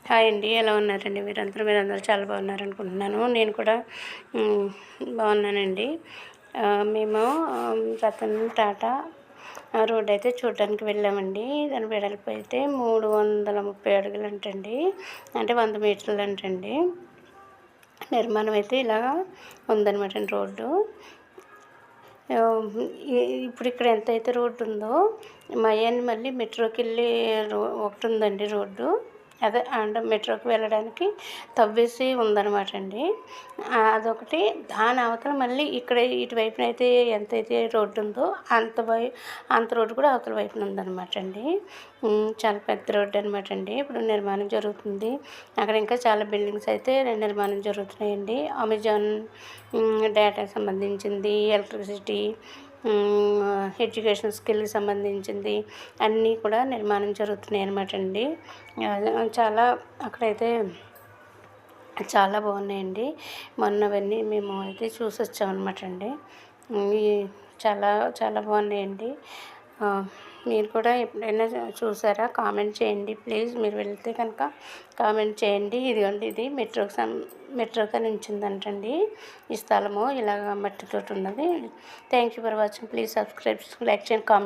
Hi అండి, ఎలా ఉన్నారండి మీరందరూ చాలా బాగున్నారనుకుంటున్నాను. నేను కూడా బాగున్నానండి. మేము రతన్ టాటా రోడ్ అయితే చూడడానికి వెళ్ళామండి. దాని వెడల్పు అయితే 330 అడుగులు అంటండి, అంటే 100 మీటర్లు అంటండి. నిర్మాణం అయితే ఇలాగా ఉందన్నమాట రోడ్డు. ఇప్పుడు ఇక్కడ ఎంతైతే రోడ్డు ఉందో మయాన్ని మళ్ళీ మెట్రోకి వెళ్ళే ఒకటి ఉందండి రోడ్డు. అదే అంటే మెట్రోకి వెళ్ళడానికి తవ్వేసి ఉందన్నమాట అండి. అదొకటి. దాని అవతల మళ్ళీ ఇక్కడ ఇటువైపున అయితే ఎంతైతే రోడ్డు ఉందో అంత రోడ్డు కూడా అవతల వైపున ఉందన్నమాట అండి. చాలా పెద్ద రోడ్డు అనమాట అండి. ఇప్పుడు నిర్మాణం జరుగుతుంది. అక్కడ ఇంకా చాలా బిల్డింగ్స్ అయితే నిర్మాణం జరుగుతున్నాయండి. అమెజాన్ డేటాకి సంబంధించింది, ఎలక్ట్రిసిటీ, ఎడ్యుకేషన్ స్కిల్కి సంబంధించింది అన్నీ కూడా నిర్మాణం జరుగుతున్నాయి అనమాట అండి. చాలా అక్కడైతే చాలా బాగున్నాయండి. మొన్నవన్నీ మేము అయితే చూసి వచ్చామన్నమాట అండి. చాలా చాలా బాగున్నాయండి. మీరు కూడా ఎప్పుడైనా చూసారా? కామెంట్ చేయండి ప్లీజ్. మీరు వెళ్తే కనుక కామెంట్ చేయండి. ఇదిగోండి, ఇది మెట్రోగా ఉందంటండి ఈ స్థలము. ఇలాగ మట్టితోటి ఉన్నది. Thank you for watching. Please subscribe, like చేయండి, కామెంట్.